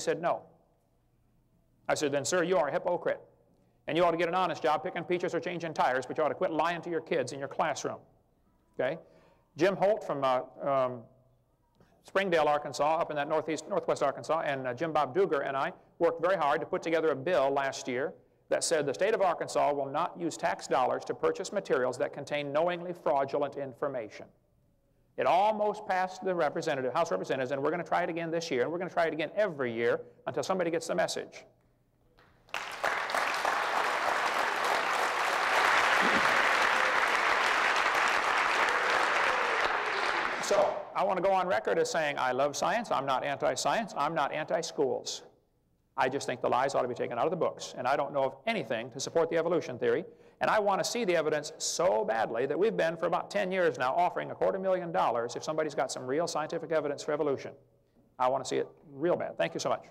said no. I said, then, sir, you are a hypocrite. And you ought to get an honest job picking peaches or changing tires, but you ought to quit lying to your kids in your classroom. Okay? Jim Holt from Springdale, Arkansas, up in that northwest Arkansas, and Jim Bob Duger and I worked very hard to put together a bill last year that said the state of Arkansas will not use tax dollars to purchase materials that contain knowingly fraudulent information. It almost passed the House of Representatives, and we're going to try it again this year, and we're going to try it again every year until somebody gets the message. So, I want to go on record as saying I love science, I'm not anti-science, I'm not anti-schools. I just think the lies ought to be taken out of the books, and I don't know of anything to support the evolution theory, and I want to see the evidence so badly that we've been for about 10 years now offering $250,000 if somebody's got some real scientific evidence for evolution. I want to see it real bad. Thank you so much.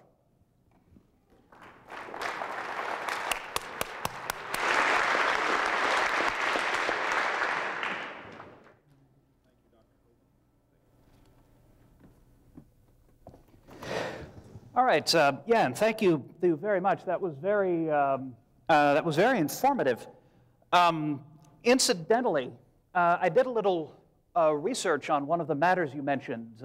All right, yeah, and thank you very much. That was very informative. Incidentally, I did a little research on one of the matters you mentioned.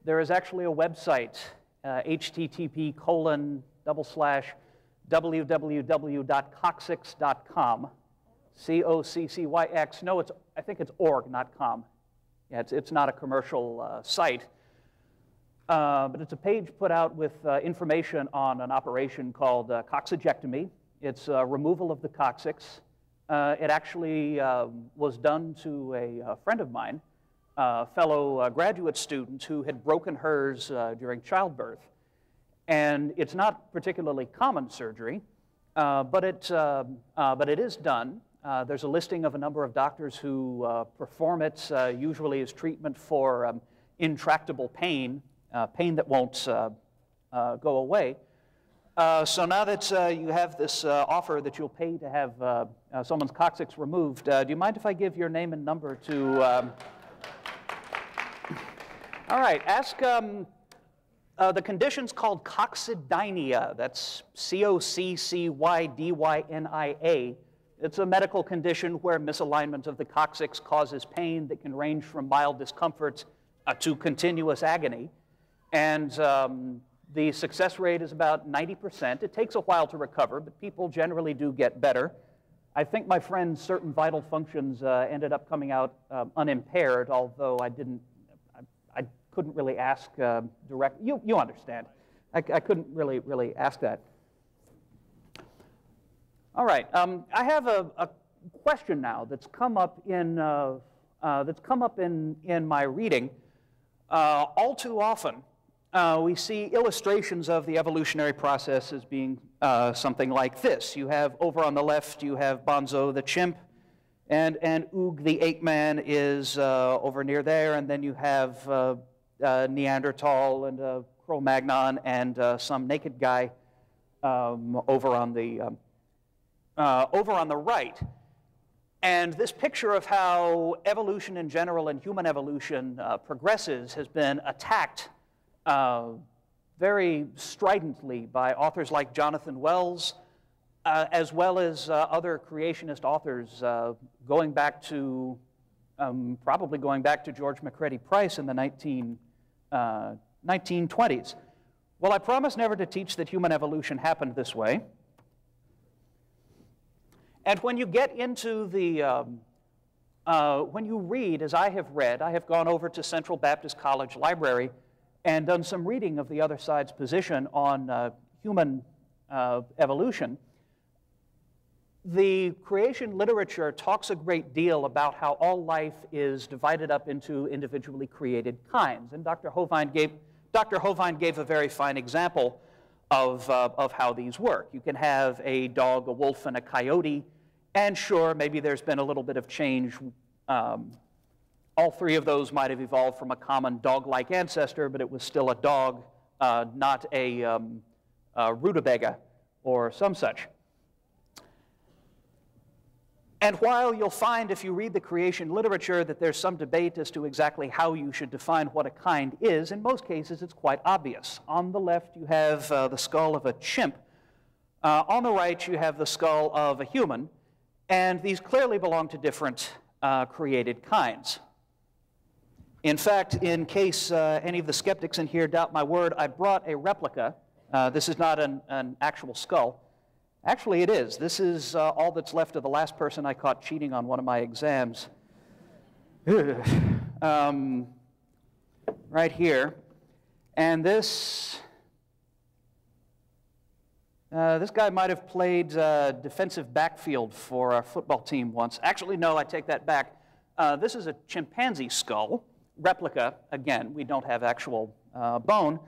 There is actually a website, http://www.coccyx.com, C-O-C-C-Y-X. No, I think it's org, not com. Yeah, it's not a commercial site. But it's a page put out with information on an operation called coccygectomy. It's removal of the coccyx. It actually was done to a friend of mine, a fellow graduate student who had broken hers during childbirth. And it's not particularly common surgery, but it is done. There's a listing of a number of doctors who perform it, usually as treatment for intractable pain. Pain that won't go away. So now that you have this offer that you'll pay to have someone's coccyx removed, do you mind if I give your name and number to... All right, ask the condition's called coccydynia. That's C-O-C-C-Y-D-Y-N-I-A. It's a medical condition where misalignment of the coccyx causes pain that can range from mild discomfort to continuous agony. And the success rate is about 90%. It takes a while to recover, but people generally do get better. I think my friend's certain vital functions ended up coming out unimpaired, although I couldn't really ask direct. You understand. I couldn't really ask that. All right. I have a question now that's come up in my reading. All too often, we see illustrations of the evolutionary process as being something like this. You have, over on the left, you have Bonzo the chimp, and Oog the ape man is over near there, and then you have Neanderthal and Cro-Magnon and some naked guy over on the right. And this picture of how evolution in general and human evolution progresses has been attacked very stridently by authors like Jonathan Wells, as well as other creationist authors going back to, probably going back to George Macready Price in the 1920s. Well, I promise never to teach that human evolution happened this way. And when you get into the, when you read, as I have read, I have gone over to Central Baptist College Library and done some reading of the other side's position on human evolution. The creation literature talks a great deal about how all life is divided up into individually created kinds. And Dr. Hovind gave a very fine example of how these work. You can have a dog, a wolf, and a coyote, and sure, maybe there's been a little bit of change. All three of those might have evolved from a common dog-like ancestor, but it was still a dog, not a rutabaga or some such. And while you'll find, if you read the creation literature, that there's some debate as to exactly how you should define what a kind is, in most cases it's quite obvious. On the left you have the skull of a chimp. On the right you have the skull of a human. And these clearly belong to different created kinds. In fact, in case any of the skeptics in here doubt my word, I brought a replica. This is not an actual skull. Actually, it is. This is all that's left of the last person I caught cheating on one of my exams. Right here. And this guy might have played defensive backfield for our football team once. Actually, no, I take that back. This is a chimpanzee skull, replica. Again, we don't have actual bone.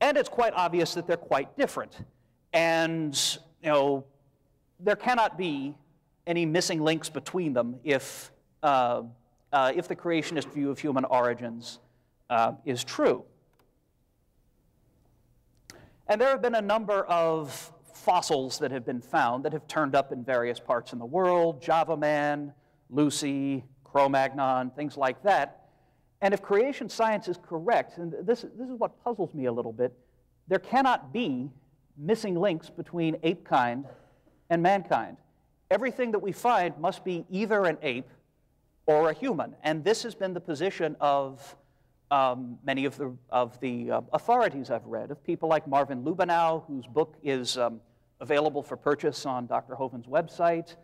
And it's quite obvious that they're quite different. And you know, there cannot be any missing links between them if the creationist view of human origins is true. And there have been a number of fossils that have been found that have turned up in various parts in the world: Java Man, Lucy, Cro-Magnon, things like that. And if creation science is correct, and this is what puzzles me a little bit, there cannot be missing links between ape kind and mankind. Everything that we find must be either an ape or a human. And this has been the position of many of the authorities I've read, of people like Marvin Lubenow, whose book is available for purchase on Dr. Hovind's website,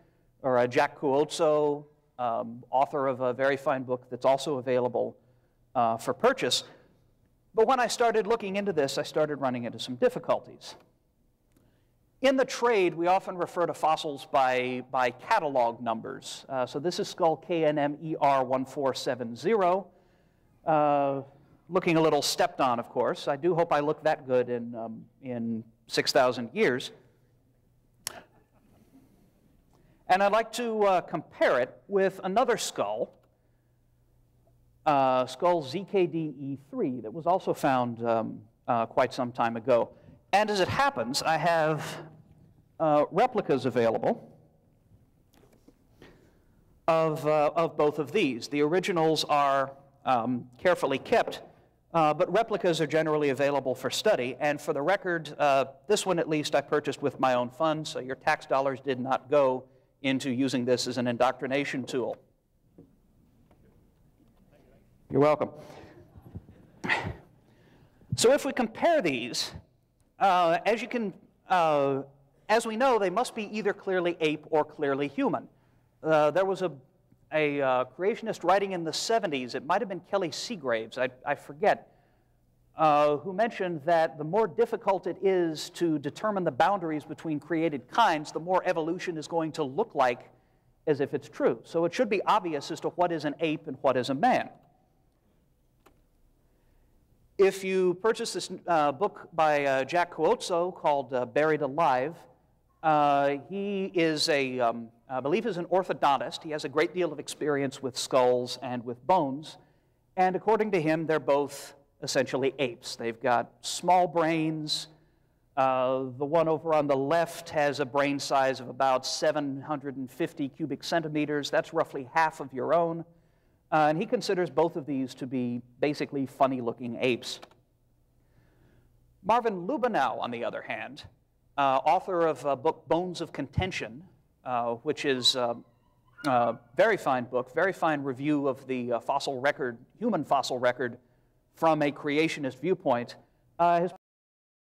or Jack Cuozzo, author of a very fine book that's also available for purchase. But when I started looking into this, I started running into some difficulties. In the trade, we often refer to fossils by catalog numbers. So this is skull KNMER1470. Looking a little stepped on, of course. I do hope I look that good in 6,000 years. And I'd like to compare it with another skull, skull ZKD-E3, that was also found quite some time ago. And as it happens, I have replicas available of both of these. The originals are carefully kept, but replicas are generally available for study. And for the record, this one at least I purchased with my own funds, so your tax dollars did not go into using this as an indoctrination tool. You're welcome. So if we compare these, as we know, they must be either clearly ape or clearly human. There was a creationist writing in the 70s, it might have been Kelly Seagraves, I forget, who mentioned that the more difficult it is to determine the boundaries between created kinds, the more evolution is going to look like as if it's true. So it should be obvious as to what is an ape and what is a man. If you purchase this book by Jack Cuozzo called Buried Alive, he is I believe he's an orthodontist. He has a great deal of experience with skulls and with bones. And according to him, they're both essentially apes. They've got small brains. The one over on the left has a brain size of about 750 cubic centimeters. That's roughly half of your own. And he considers both of these to be basically funny-looking apes. Marvin Lubenow, on the other hand, author of a book, Bones of Contention, which is a very fine book, very fine review of the fossil record, human fossil record, from a creationist viewpoint, has